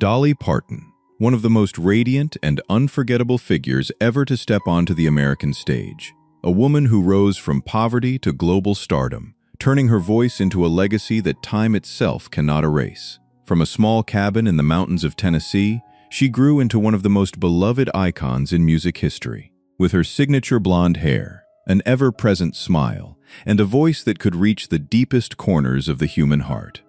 Dolly Parton, one of the most radiant and unforgettable figures ever to step onto the American stage. A woman who rose from poverty to global stardom, turning her voice into a legacy that time itself cannot erase. From a small cabin in the mountains of Tennessee, she grew into one of the most beloved icons in music history. With her signature blonde hair, an ever-present smile, and a voice that could reach the deepest corners of the human heart.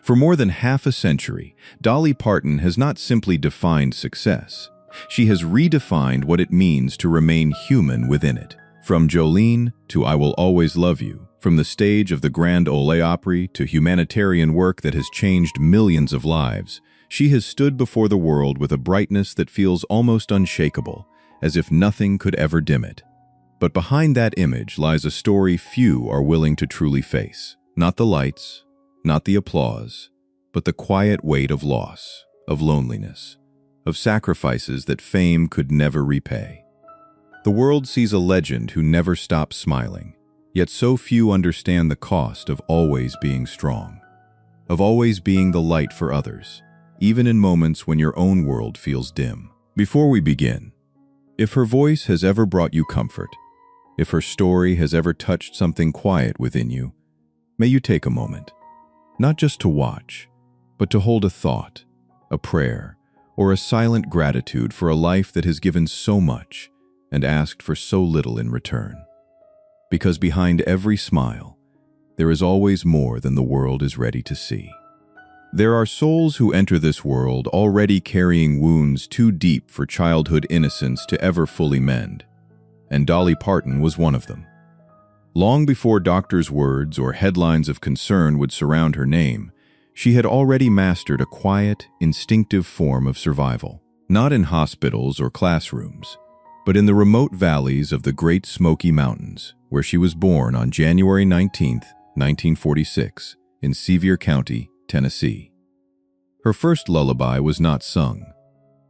For more than half a century, Dolly Parton has not simply defined success. She has redefined what it means to remain human within it. From Jolene to I Will Always Love You, from the stage of the Grand Ole Opry to humanitarian work that has changed millions of lives, she has stood before the world with a brightness that feels almost unshakable, as if nothing could ever dim it. But behind that image lies a story few are willing to truly face. Not the lights, not the applause, but the quiet weight of loss, of loneliness, of sacrifices that fame could never repay. The world sees a legend who never stops smiling, yet so few understand the cost of always being strong, of always being the light for others, even in moments when your own world feels dim. Before we begin, if her voice has ever brought you comfort, if her story has ever touched something quiet within you, may you take a moment, not just to watch, but to hold a thought, a prayer, or a silent gratitude for a life that has given so much and asked for so little in return. Because behind every smile, there is always more than the world is ready to see. There are souls who enter this world already carrying wounds too deep for childhood innocence to ever fully mend, and Dolly Parton was one of them. Long before doctors' words or headlines of concern would surround her name, she had already mastered a quiet, instinctive form of survival, not in hospitals or classrooms, but in the remote valleys of the Great Smoky Mountains, where she was born on January 19, 1946, in Sevier County, Tennessee. Her first lullaby was not sung.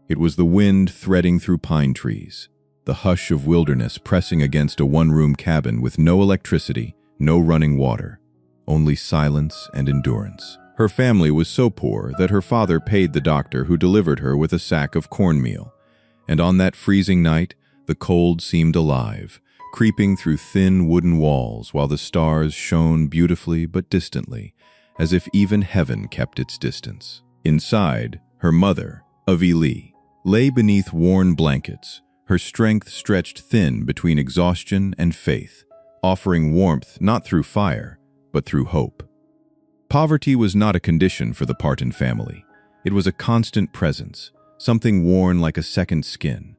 It was the wind threading through pine trees, the hush of wilderness pressing against a one-room cabin with no electricity, no running water, only silence and endurance. Her family was so poor that her father paid the doctor who delivered her with a sack of cornmeal, and on that freezing night, the cold seemed alive, creeping through thin wooden walls while the stars shone beautifully but distantly, as if even heaven kept its distance. Inside, her mother, Avi Lee, lay beneath worn blankets, her strength stretched thin between exhaustion and faith, offering warmth not through fire, but through hope. Poverty was not a condition for the Parton family. It was a constant presence, something worn like a second skin.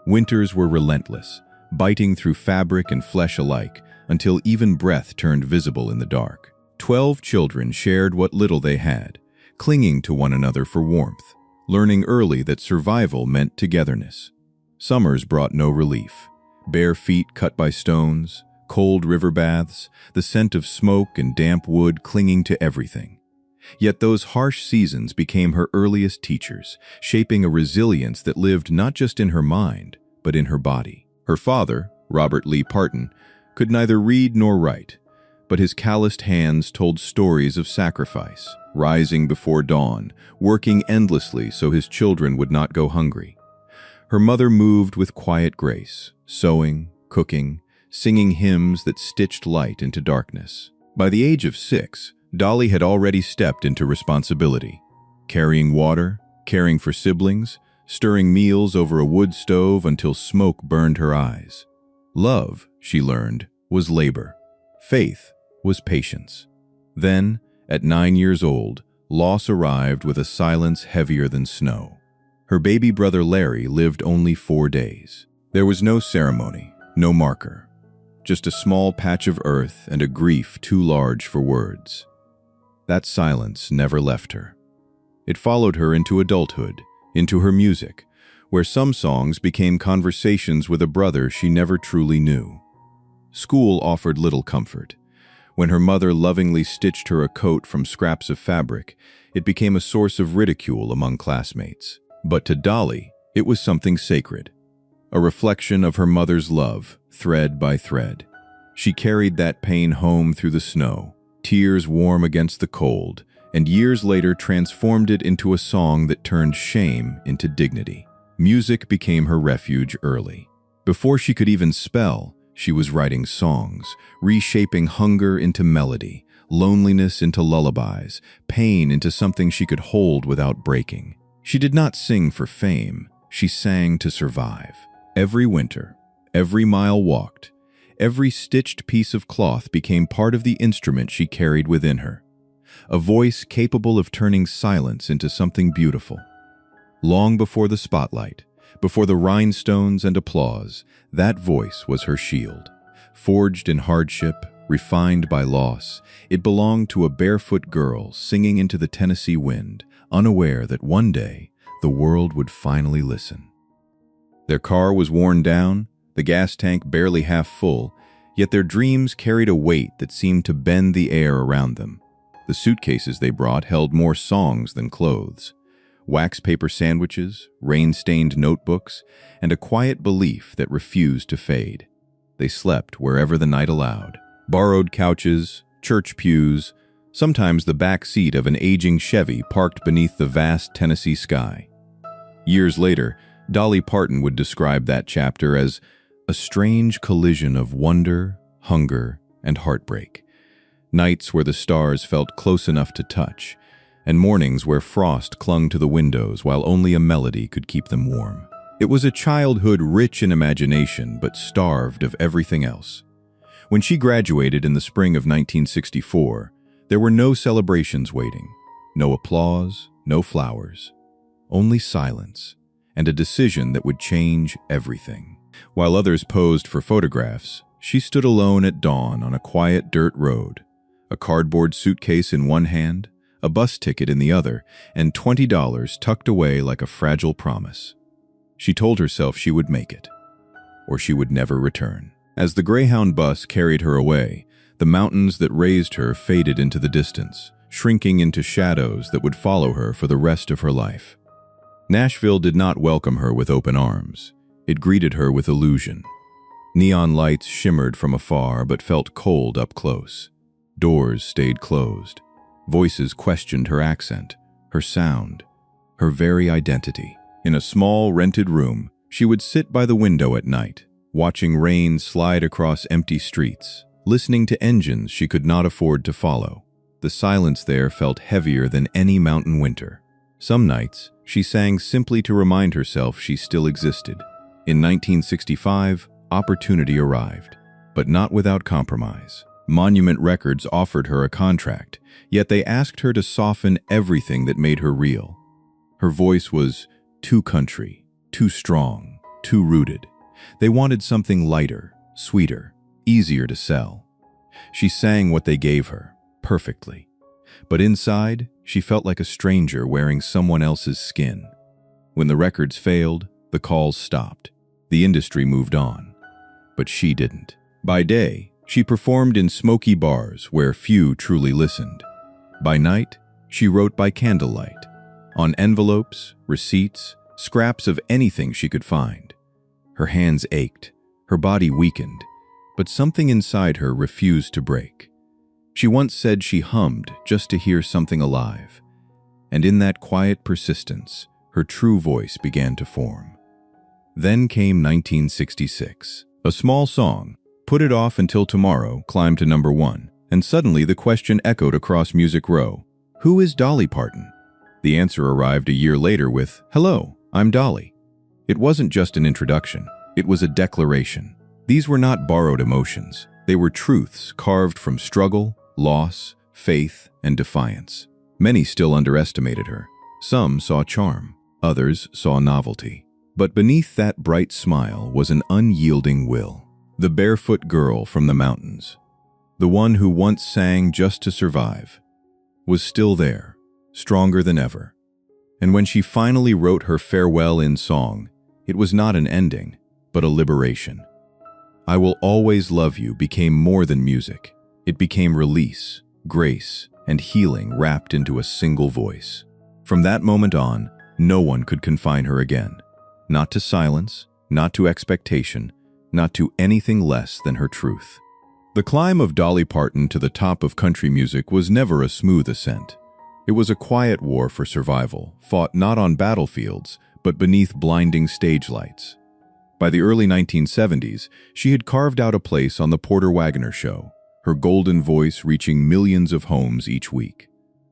Winters were relentless, biting through fabric and flesh alike, until even breath turned visible in the dark. 12 children shared what little they had, clinging to one another for warmth, learning early that survival meant togetherness. Summers brought no relief. Bare feet cut by stones, cold river baths, the scent of smoke and damp wood clinging to everything. Yet those harsh seasons became her earliest teachers, shaping a resilience that lived not just in her mind, but in her body. Her father, Robert Lee Parton, could neither read nor write, but his calloused hands told stories of sacrifice, rising before dawn, working endlessly so his children would not go hungry. Her mother moved with quiet grace, sewing, cooking, singing hymns that stitched light into darkness. By the age of 6, Dolly had already stepped into responsibility, carrying water, caring for siblings, stirring meals over a wood stove until smoke burned her eyes. Love, she learned, was labor. Faith was patience. Then, at 9 years old, loss arrived with a silence heavier than snow. Her baby brother Larry lived only 4 days. There was no ceremony, no marker, just a small patch of earth and a grief too large for words. That silence never left her. It followed her into adulthood, into her music, where some songs became conversations with a brother she never truly knew. School offered little comfort. When her mother lovingly stitched her a coat from scraps of fabric, it became a source of ridicule among classmates. But to Dolly, it was something sacred, a reflection of her mother's love, thread by thread. She carried that pain home through the snow, tears warm against the cold, and years later transformed it into a song that turned shame into dignity. Music became her refuge early. Before she could even spell, she was writing songs, reshaping hunger into melody, loneliness into lullabies, pain into something she could hold without breaking. She did not sing for fame, she sang to survive. Every winter, every mile walked, every stitched piece of cloth became part of the instrument she carried within her. A voice capable of turning silence into something beautiful. Long before the spotlight, before the rhinestones and applause, that voice was her shield. Forged in hardship, refined by loss, it belonged to a barefoot girl singing into the Tennessee wind, unaware that one day the world would finally listen. Their car was worn down, the gas tank barely half full, yet their dreams carried a weight that seemed to bend the air around them. The suitcases they brought held more songs than clothes. Wax paper sandwiches, rain-stained notebooks, and a quiet belief that refused to fade. They slept wherever the night allowed. Borrowed couches, church pews, sometimes the back seat of an aging Chevy parked beneath the vast Tennessee sky. Years later, Dolly Parton would describe that chapter as a strange collision of wonder, hunger, and heartbreak. Nights where the stars felt close enough to touch, and mornings where frost clung to the windows while only a melody could keep them warm. It was a childhood rich in imagination but starved of everything else. When she graduated in the spring of 1964, there were no celebrations waiting, no applause, no flowers, only silence, and a decision that would change everything. While others posed for photographs, she stood alone at dawn on a quiet dirt road, a cardboard suitcase in one hand, a bus ticket in the other, and $20 tucked away like a fragile promise. She told herself she would make it, or she would never return. As the Greyhound bus carried her away, the mountains that raised her faded into the distance, shrinking into shadows that would follow her for the rest of her life. Nashville did not welcome her with open arms. It greeted her with illusion. Neon lights shimmered from afar but felt cold up close. Doors stayed closed. Voices questioned her accent, her sound, her very identity. In a small, rented room, she would sit by the window at night, watching rain slide across empty streets, listening to engines she could not afford to follow. The silence there felt heavier than any mountain winter. Some nights, she sang simply to remind herself she still existed. In 1965, opportunity arrived, but not without compromise. Monument Records offered her a contract, yet they asked her to soften everything that made her real. Her voice was too country, too strong, too rooted. They wanted something lighter, sweeter, easier to sell. She sang what they gave her, perfectly. But inside, she felt like a stranger wearing someone else's skin. When the records failed, the calls stopped. The industry moved on. But she didn't. By day, she performed in smoky bars where few truly listened. By night, she wrote by candlelight, on envelopes, receipts, scraps of anything she could find. Her hands ached, her body weakened, but something inside her refused to break. She once said she hummed just to hear something alive, and in that quiet persistence, her true voice began to form. Then came 1966. A small song, Put It Off Until Tomorrow, climbed to number 1, and suddenly the question echoed across Music Row. Who is Dolly Parton? The answer arrived a year later with, Hello, I'm Dolly. It wasn't just an introduction, it was a declaration. These were not borrowed emotions. They were truths carved from struggle, loss, faith, and defiance. Many still underestimated her. Some saw charm, others saw novelty. But beneath that bright smile was an unyielding will. The barefoot girl from the mountains, the one who once sang just to survive, was still there, stronger than ever. And when she finally wrote her farewell in song, it was not an ending, but a liberation. I Will Always Love You became more than music. It became release, grace, and healing wrapped into a single voice. From that moment on, no one could confine her again. Not to silence, not to expectation, not to anything less than her truth. The climb of Dolly Parton to the top of country music was never a smooth ascent. It was a quiet war for survival, fought not on battlefields, but beneath blinding stage lights. By the early 1970s, she had carved out a place on the Porter Wagoner Show, her golden voice reaching millions of homes each week.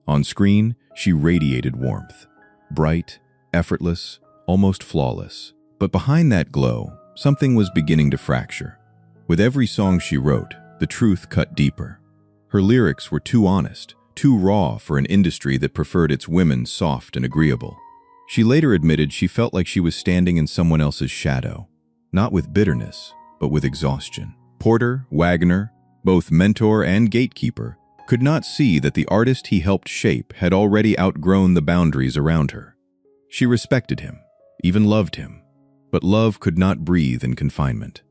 On screen, she radiated warmth. Bright, effortless, almost flawless. But behind that glow, something was beginning to fracture. With every song she wrote, the truth cut deeper. Her lyrics were too honest, too raw for an industry that preferred its women soft and agreeable. She later admitted she felt like she was standing in someone else's shadow, not with bitterness, but with exhaustion. Porter, Wagoner, both mentor and gatekeeper, could not see that the artist he helped shape had already outgrown the boundaries around her. She respected him, even loved him, but love could not breathe in confinement.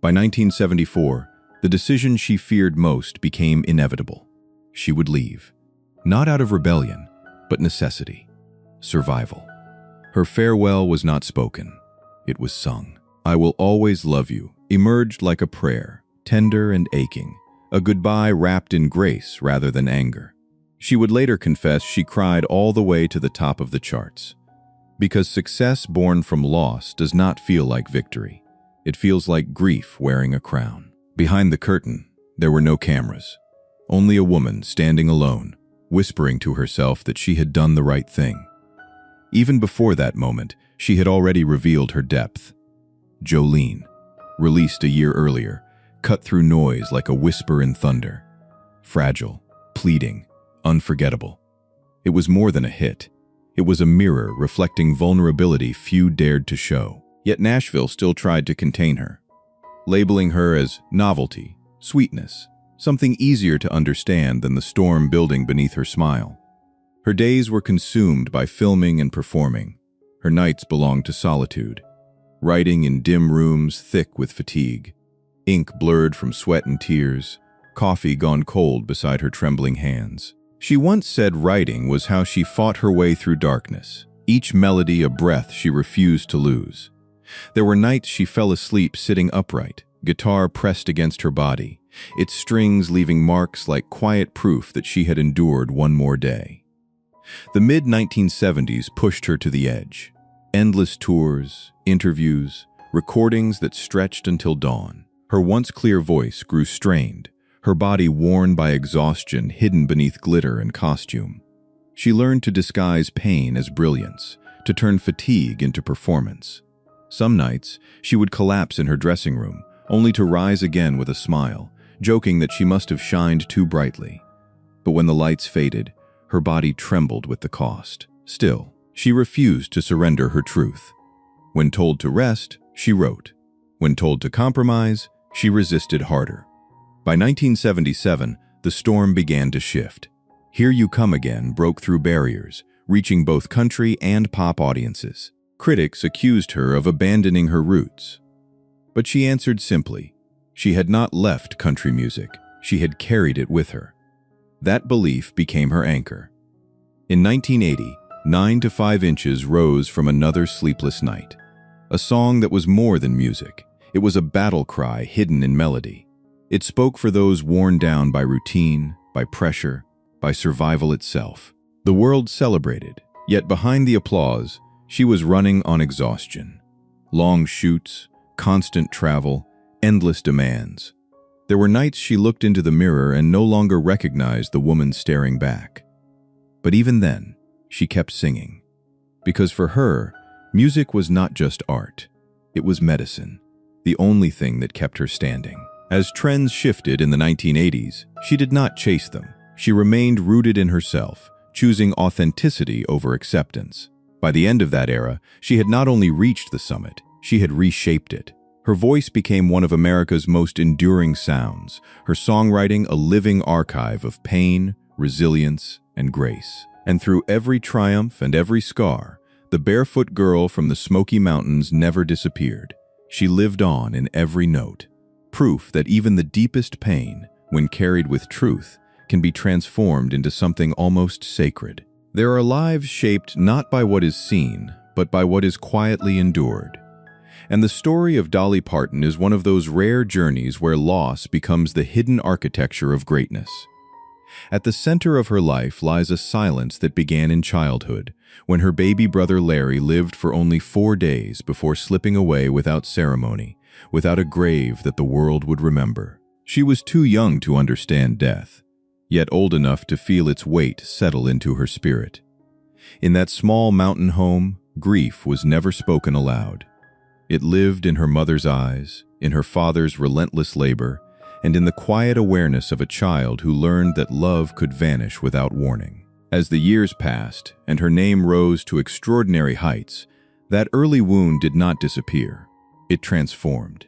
By 1974, the decision she feared most became inevitable. She would leave, not out of rebellion, but necessity, survival. Her farewell was not spoken, it was sung. "I will always love you" emerged like a prayer, tender and aching, a goodbye wrapped in grace rather than anger. She would later confess she cried all the way to the top of the charts. Because success born from loss does not feel like victory. It feels like grief wearing a crown. Behind the curtain, there were no cameras. Only a woman standing alone, whispering to herself that she had done the right thing. Even before that moment, she had already revealed her depth. Jolene, released a year earlier, cut through noise like a whisper in thunder. Fragile, pleading, unforgettable. It was more than a hit. It was a mirror reflecting vulnerability few dared to show. Yet Nashville still tried to contain her, labeling her as novelty, sweetness, something easier to understand than the storm building beneath her smile. Her days were consumed by filming and performing. Her nights belonged to solitude, writing in dim rooms thick with fatigue, ink blurred from sweat and tears, coffee gone cold beside her trembling hands. She once said writing was how she fought her way through darkness, each melody a breath she refused to lose. There were nights she fell asleep sitting upright, guitar pressed against her body, its strings leaving marks like quiet proof that she had endured one more day. The mid-1970s pushed her to the edge. Endless tours, interviews, recordings that stretched until dawn. Her once clear voice grew strained, her body worn by exhaustion hidden beneath glitter and costume. She learned to disguise pain as brilliance, to turn fatigue into performance. Some nights, she would collapse in her dressing room, only to rise again with a smile, joking that she must have shined too brightly. But when the lights faded, her body trembled with the cost. Still, she refused to surrender her truth. When told to rest, she wrote. When told to compromise, she resisted harder. By 1977, the storm began to shift. Here You Come Again broke through barriers, reaching both country and pop audiences. Critics accused her of abandoning her roots. But she answered simply. She had not left country music, she had carried it with her. That belief became her anchor. In 1980, 9 to 5 Inches rose from Another Sleepless Night. A song that was more than music. It was a battle cry hidden in melody. It spoke for those worn down by routine, by pressure, by survival itself. The world celebrated, yet behind the applause, she was running on exhaustion. Long shoots, constant travel, endless demands. There were nights she looked into the mirror and no longer recognized the woman staring back. But even then, she kept singing. Because for her, music was not just art. It was medicine, the only thing that kept her standing. As trends shifted in the 1980s, she did not chase them. She remained rooted in herself, choosing authenticity over acceptance. By the end of that era, she had not only reached the summit, she had reshaped it. Her voice became one of America's most enduring sounds, her songwriting a living archive of pain, resilience, and grace. And through every triumph and every scar, the barefoot girl from the Smoky Mountains never disappeared. She lived on in every note. Proof that even the deepest pain, when carried with truth, can be transformed into something almost sacred. There are lives shaped not by what is seen, but by what is quietly endured. And the story of Dolly Parton is one of those rare journeys where loss becomes the hidden architecture of greatness. At the center of her life lies a silence that began in childhood, when her baby brother Larry lived for only 4 days before slipping away without ceremony, without a grave that the world would remember. She was too young to understand death, yet old enough to feel its weight settle into her spirit. In that small mountain home, grief was never spoken aloud. It lived in her mother's eyes, in her father's relentless labor, and in the quiet awareness of a child who learned that love could vanish without warning. As the years passed and her name rose to extraordinary heights, that early wound did not disappear. It transformed.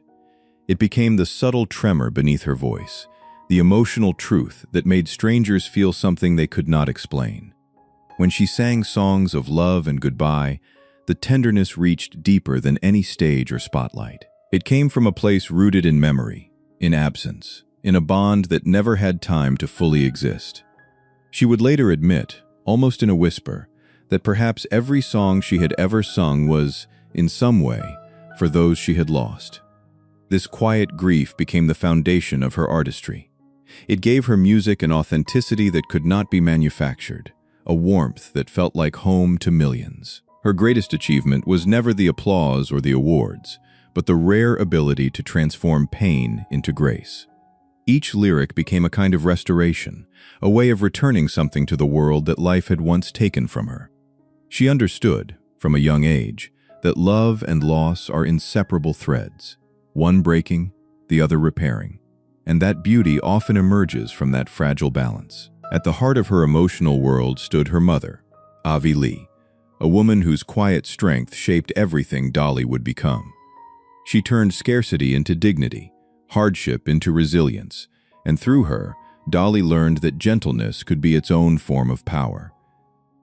It became the subtle tremor beneath her voice, the emotional truth that made strangers feel something they could not explain. When she sang songs of love and goodbye, the tenderness reached deeper than any stage or spotlight. It came from a place rooted in memory, in absence, in a bond that never had time to fully exist. She would later admit, almost in a whisper, that perhaps every song she had ever sung was, in some way, for those she had lost. This quiet grief became the foundation of her artistry. It gave her music an authenticity that could not be manufactured, a warmth that felt like home to millions. Her greatest achievement was never the applause or the awards, but the rare ability to transform pain into grace. Each lyric became a kind of restoration, a way of returning something to the world that life had once taken from her. She understood, from a young age, that love and loss are inseparable threads, one breaking, the other repairing, and that beauty often emerges from that fragile balance. At the heart of her emotional world stood her mother, Avi Lee, a woman whose quiet strength shaped everything Dolly would become. She turned scarcity into dignity, hardship into resilience, and through her, Dolly learned that gentleness could be its own form of power.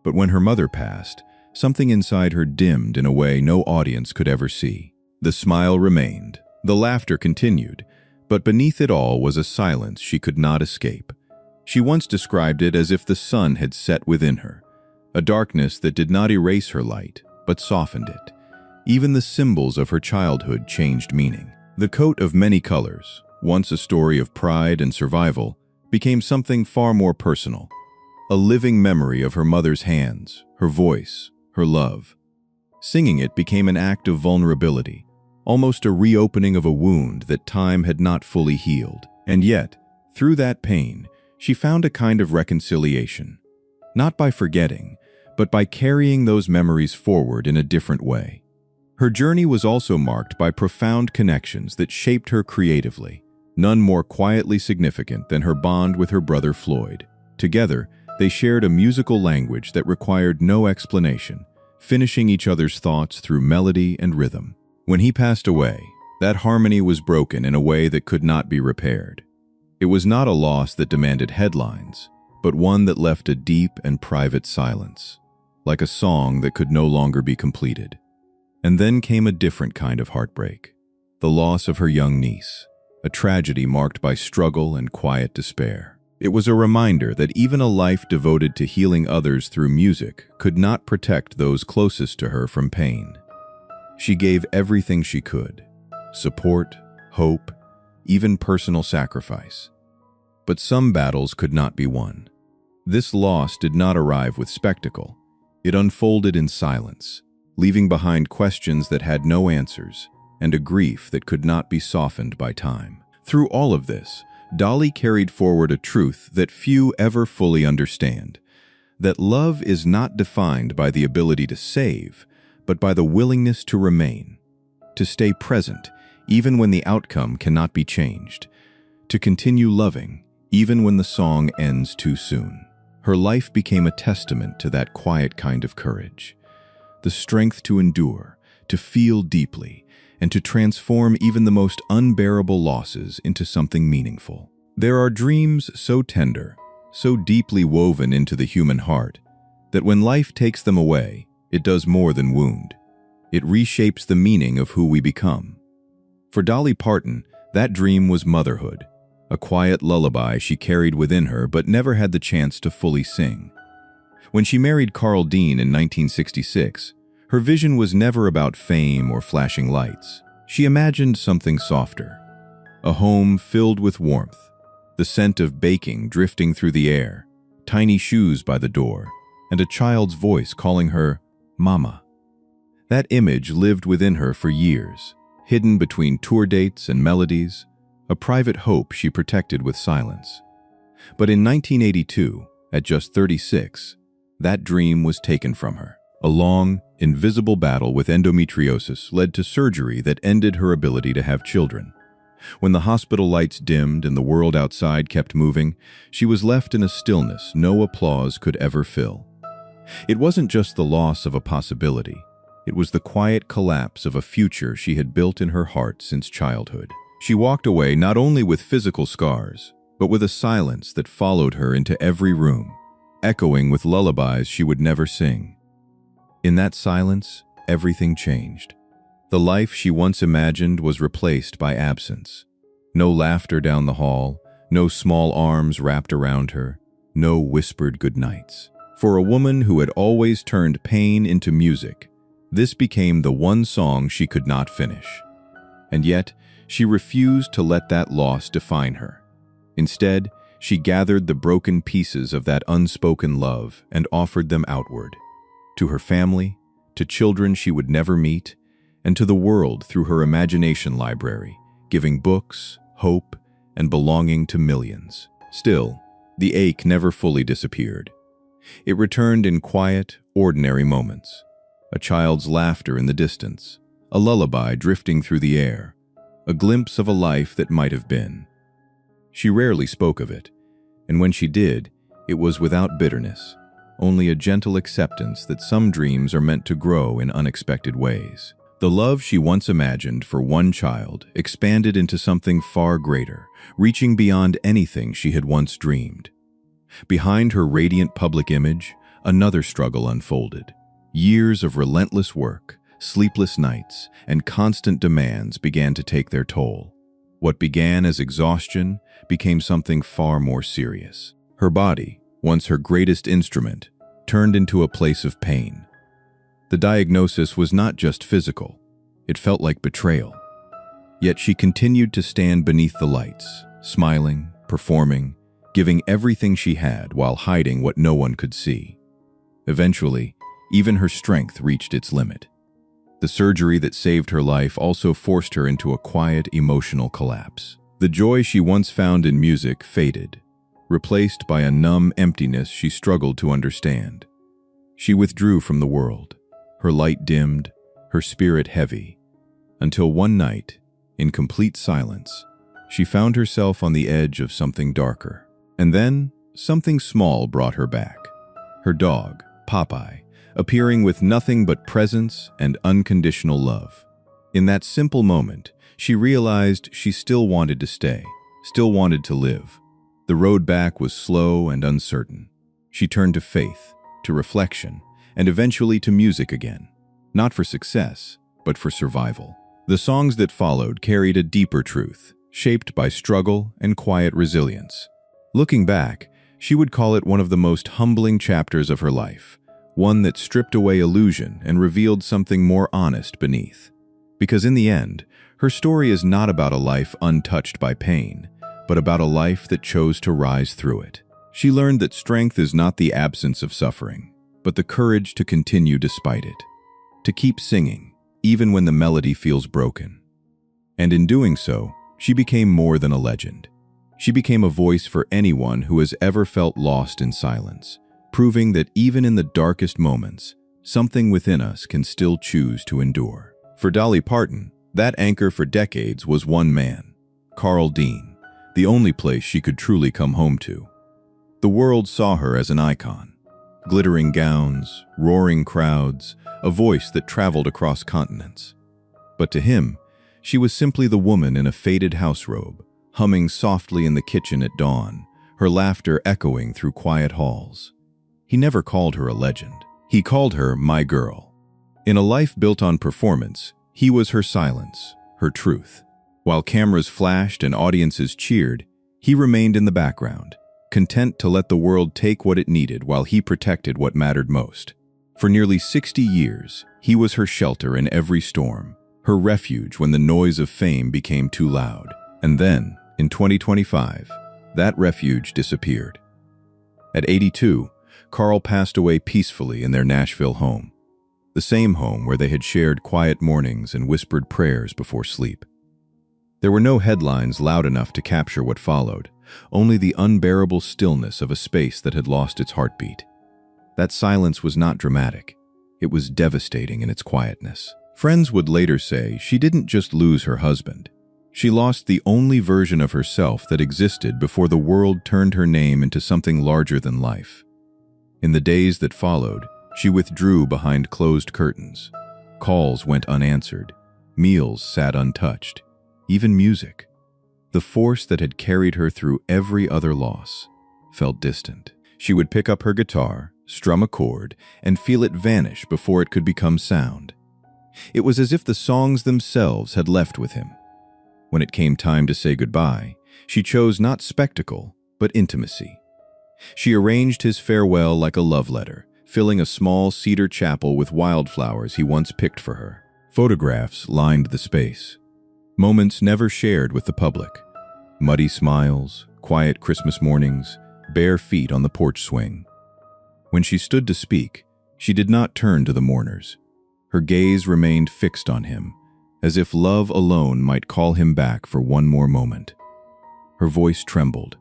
But when her mother passed, something inside her dimmed in a way no audience could ever see. The smile remained, the laughter continued, but beneath it all was a silence she could not escape. She once described it as if the sun had set within her, a darkness that did not erase her light, but softened it. Even the symbols of her childhood changed meaning. The coat of many colors, once a story of pride and survival, became something far more personal, a living memory of her mother's hands, her voice, her love. Singing it became an act of vulnerability, almost a reopening of a wound that time had not fully healed. And yet, through that pain, she found a kind of reconciliation, not by forgetting, but by carrying those memories forward in a different way. Her journey was also marked by profound connections that shaped her creatively, none more quietly significant than her bond with her brother Floyd. Together, they shared a musical language that required no explanation, finishing each other's thoughts through melody and rhythm. When he passed away, that harmony was broken in a way that could not be repaired. It was not a loss that demanded headlines, but one that left a deep and private silence, like a song that could no longer be completed. And then came a different kind of heartbreak, the loss of her young niece, a tragedy marked by struggle and quiet despair. It was a reminder that even a life devoted to healing others through music could not protect those closest to her from pain. She gave everything she could, support, hope, even personal sacrifice. But some battles could not be won. This loss did not arrive with spectacle. It unfolded in silence, leaving behind questions that had no answers and a grief that could not be softened by time. Through all of this, Dolly carried forward a truth that few ever fully understand, that love is not defined by the ability to save, but by the willingness to remain, to stay present even when the outcome cannot be changed, to continue loving even when the song ends too soon. Her life became a testament to that quiet kind of courage, the strength to endure, to feel deeply, and to transform even the most unbearable losses into something meaningful. There are dreams so tender, so deeply woven into the human heart, that when life takes them away, it does more than wound. It reshapes the meaning of who we become. For Dolly Parton, that dream was motherhood, a quiet lullaby she carried within her but never had the chance to fully sing. When she married Carl Dean in 1966, her vision was never about fame or flashing lights. She imagined something softer, a home filled with warmth, the scent of baking drifting through the air, tiny shoes by the door, and a child's voice calling her Mama. That image lived within her for years, hidden between tour dates and melodies, a private hope she protected with silence. But in 1982, at just 36, that dream was taken from her. A long, invisible battle with endometriosis led to surgery that ended her ability to have children. When the hospital lights dimmed and the world outside kept moving, she was left in a stillness no applause could ever fill. It wasn't just the loss of a possibility. It was the quiet collapse of a future she had built in her heart since childhood. She walked away not only with physical scars, but with a silence that followed her into every room, echoing with lullabies she would never sing. In that silence, everything changed. The life she once imagined was replaced by absence. No laughter down the hall, no small arms wrapped around her, no whispered goodnights. For a woman who had always turned pain into music, this became the one song she could not finish. And yet, she refused to let that loss define her. Instead, she gathered the broken pieces of that unspoken love and offered them outward, to her family, to children she would never meet, and to the world through her imagination library, giving books, hope, and belonging to millions. Still, the ache never fully disappeared. It returned in quiet, ordinary moments. A child's laughter in the distance, a lullaby drifting through the air, a glimpse of a life that might have been. She rarely spoke of it, and when she did, it was without bitterness, only a gentle acceptance that some dreams are meant to grow in unexpected ways. The love she once imagined for one child expanded into something far greater, reaching beyond anything she had once dreamed. Behind her radiant public image, another struggle unfolded. Years of relentless work, sleepless nights, and constant demands began to take their toll. What began as exhaustion became something far more serious. Her body, once her greatest instrument, turned into a place of pain. The diagnosis was not just physical, it felt like betrayal. Yet she continued to stand beneath the lights, smiling, performing, giving everything she had while hiding what no one could see. Eventually, even her strength reached its limit. The surgery that saved her life also forced her into a quiet, emotional collapse. The joy she once found in music faded, replaced by a numb emptiness she struggled to understand. She withdrew from the world, her light dimmed, her spirit heavy, until one night, in complete silence, she found herself on the edge of something darker. And then, something small brought her back. Her dog, Popeye, appearing with nothing but presence and unconditional love. In that simple moment, she realized she still wanted to stay, still wanted to live. The road back was slow and uncertain. She turned to faith, to reflection, and eventually to music again. Not for success, but for survival. The songs that followed carried a deeper truth, shaped by struggle and quiet resilience. Looking back, she would call it one of the most humbling chapters of her life, one that stripped away illusion and revealed something more honest beneath. Because in the end, her story is not about a life untouched by pain, but about a life that chose to rise through it. She learned that strength is not the absence of suffering, but the courage to continue despite it, to keep singing, even when the melody feels broken. And in doing so, she became more than a legend. She became a voice for anyone who has ever felt lost in silence, proving that even in the darkest moments, something within us can still choose to endure. For Dolly Parton, that anchor for decades was one man, Carl Dean, the only place she could truly come home to. The world saw her as an icon. Glittering gowns, roaring crowds, a voice that traveled across continents. But to him, she was simply the woman in a faded house robe, humming softly in the kitchen at dawn, her laughter echoing through quiet halls. He never called her a legend. He called her my girl. In a life built on performance, he was her silence, her truth. While cameras flashed and audiences cheered, he remained in the background, content to let the world take what it needed while he protected what mattered most. For nearly 60 years, he was her shelter in every storm, her refuge when the noise of fame became too loud. And then, in 2025, That refuge disappeared. At 82, Carl passed away peacefully in their Nashville home, the same home where they had shared quiet mornings and whispered prayers before sleep. There were no headlines loud enough to capture what followed, only the unbearable stillness of a space that had lost its heartbeat. That silence was not dramatic. It was devastating in its quietness. Friends would later say she didn't just lose her husband. She lost the only version of herself that existed before the world turned her name into something larger than life. In the days that followed, she withdrew behind closed curtains. Calls went unanswered. Meals sat untouched. Even music, the force that had carried her through every other loss, felt distant. She would pick up her guitar, strum a chord, and feel it vanish before it could become sound. It was as if the songs themselves had left with him. When it came time to say goodbye, she chose not spectacle, but intimacy. She arranged his farewell like a love letter, filling a small cedar chapel with wildflowers he once picked for her. Photographs lined the space. Moments never shared with the public. Muddy smiles, quiet Christmas mornings, bare feet on the porch swing. When she stood to speak, she did not turn to the mourners. Her gaze remained fixed on him, as if love alone might call him back for one more moment. Her voice trembled,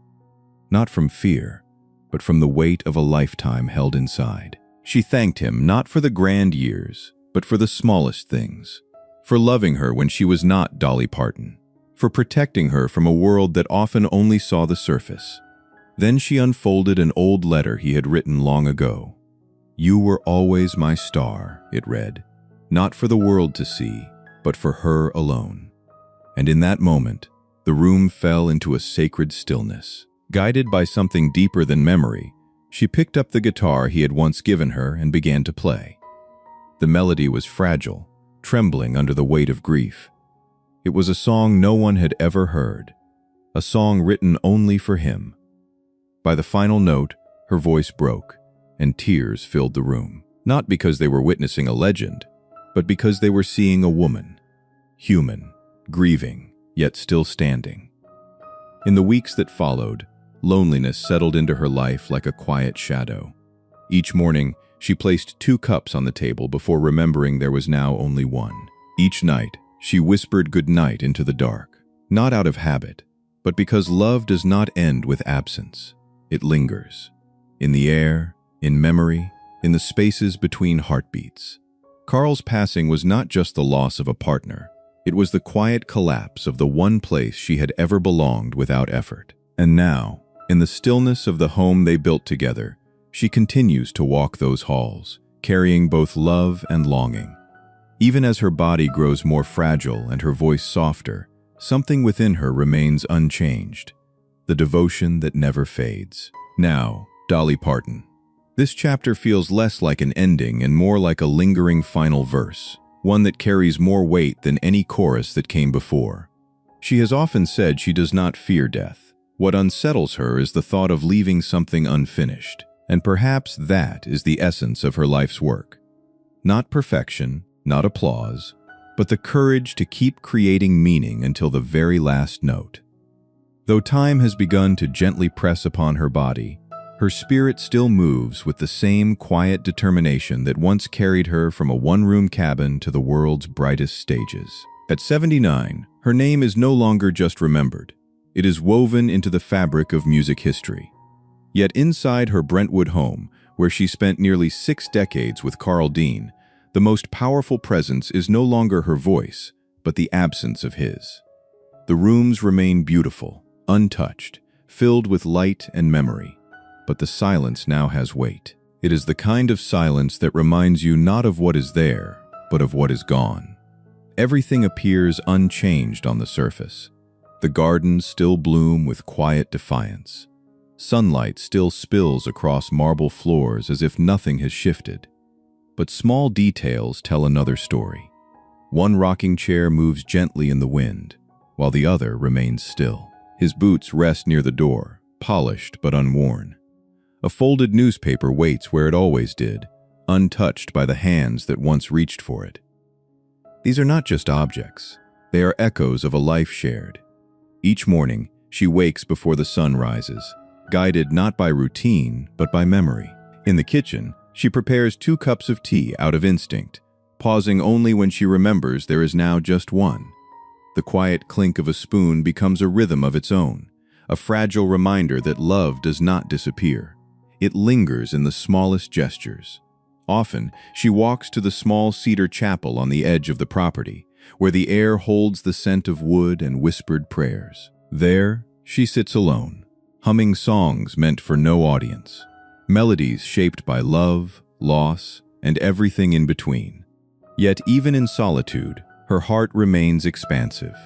not from fear, but from the weight of a lifetime held inside. She thanked him not for the grand years, but for the smallest things. For loving her when she was not Dolly Parton, for protecting her from a world that often only saw the surface. Then she unfolded an old letter he had written long ago. "You were always my star," it read, "not for the world to see, but for her alone." And in that moment, the room fell into a sacred stillness. Guided by something deeper than memory, she picked up the guitar he had once given her and began to play. The melody was fragile, trembling under the weight of grief. It was a song no one had ever heard, a song written only for him. By the final note, her voice broke, and tears filled the room. Not because they were witnessing a legend, but because they were seeing a woman, human, grieving, yet still standing. In the weeks that followed, loneliness settled into her life like a quiet shadow. Each morning, she placed 2 cups on the table before remembering there was now only one. Each night, she whispered goodnight into the dark, not out of habit, but because love does not end with absence. It lingers. In the air, in memory, in the spaces between heartbeats. Carl's passing was not just the loss of a partner. It was the quiet collapse of the one place she had ever belonged without effort. And now, in the stillness of the home they built together, she continues to walk those halls, carrying both love and longing. Even as her body grows more fragile and her voice softer, something within her remains unchanged, the devotion that never fades. Now, Dolly Parton. This chapter feels less like an ending and more like a lingering final verse, one that carries more weight than any chorus that came before. She has often said she does not fear death. What unsettles her is the thought of leaving something unfinished. And perhaps that is the essence of her life's work. Not perfection, not applause, but the courage to keep creating meaning until the very last note. Though time has begun to gently press upon her body, her spirit still moves with the same quiet determination that once carried her from a one-room cabin to the world's brightest stages. At 79, her name is no longer just remembered. It is woven into the fabric of music history. Yet inside her Brentwood home, where she spent nearly 6 decades with Carl Dean, the most powerful presence is no longer her voice, but the absence of his. The rooms remain beautiful, untouched, filled with light and memory, but the silence now has weight. It is the kind of silence that reminds you not of what is there, but of what is gone. Everything appears unchanged on the surface. The gardens still bloom with quiet defiance. Sunlight still spills across marble floors as if nothing has shifted. But small details tell another story. One rocking chair moves gently in the wind, while the other remains still. His boots rest near the door, polished but unworn. A folded newspaper waits where it always did, untouched by the hands that once reached for it. These are not just objects. They are echoes of a life shared. Each morning, She wakes before the sun rises, guided not by routine, but by memory. In the kitchen, she prepares 2 cups of tea out of instinct, pausing only when she remembers there is now just one. The quiet clink of a spoon becomes a rhythm of its own, a fragile reminder that love does not disappear. It lingers in the smallest gestures. Often, she walks to the small cedar chapel on the edge of the property, where the air holds the scent of wood and whispered prayers. There, she sits alone, humming songs meant for no audience, melodies shaped by love, loss, and everything in between. Yet even in solitude, her heart remains expansive.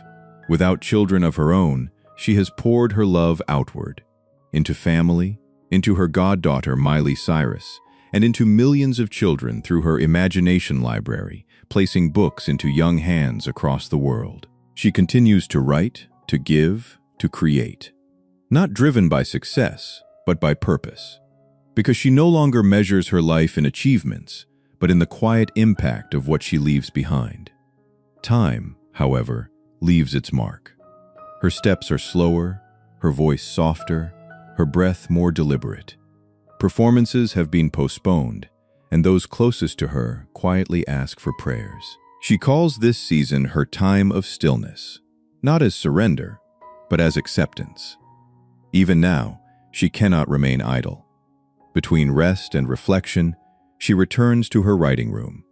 Without children of her own, she has poured her love outward, into family, into her goddaughter Miley Cyrus, and into millions of children through her imagination library, placing books into young hands across the world. She continues to write, to give, to create, not driven by success, but by purpose, because she no longer measures her life in achievements, but in the quiet impact of what she leaves behind. Time, however, leaves its mark. Her steps are slower, her voice softer, her breath more deliberate. Performances have been postponed, and those closest to her quietly ask for prayers. She calls this season her time of stillness, not as surrender, but as acceptance. Even now, she cannot remain idle. Between rest and reflection, she returns to her writing room,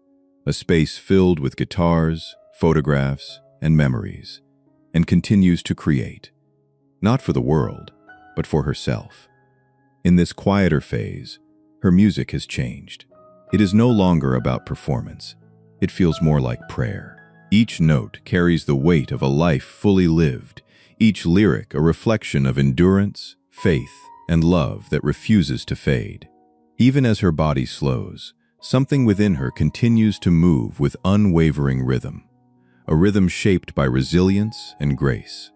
a space filled with guitars, photographs, and memories, and continues to create, not for the world, but for herself. In this quieter phase, her music has changed. It is no longer about performance. It feels more like prayer. Each note carries the weight of a life fully lived, each lyric a reflection of endurance, faith, and love that refuses to fade. Even as her body slows, something within her continues to move with unwavering rhythm, a rhythm shaped by resilience and grace.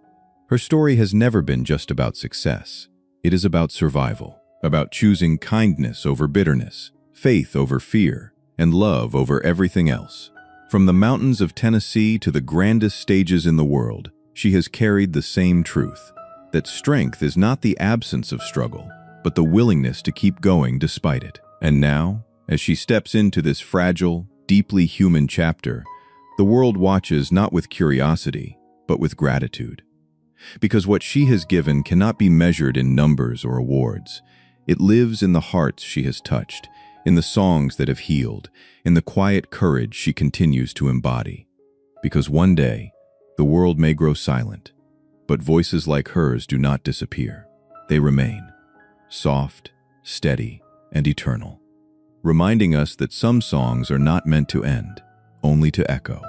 Her story has never been just about success. It is about survival, about choosing kindness over bitterness, faith over fear, and love over everything else. From the mountains of Tennessee to the grandest stages in the world, she has carried the same truth, that strength is not the absence of struggle, but the willingness to keep going despite it. And now, as she steps into this fragile, deeply human chapter, the world watches not with curiosity, but with gratitude. Because what she has given cannot be measured in numbers or awards. It lives in the hearts she has touched, in the songs that have healed, in the quiet courage she continues to embody. Because one day, the world may grow silent, but voices like hers do not disappear. They remain, soft, steady, and eternal, reminding us that some songs are not meant to end, only to echo.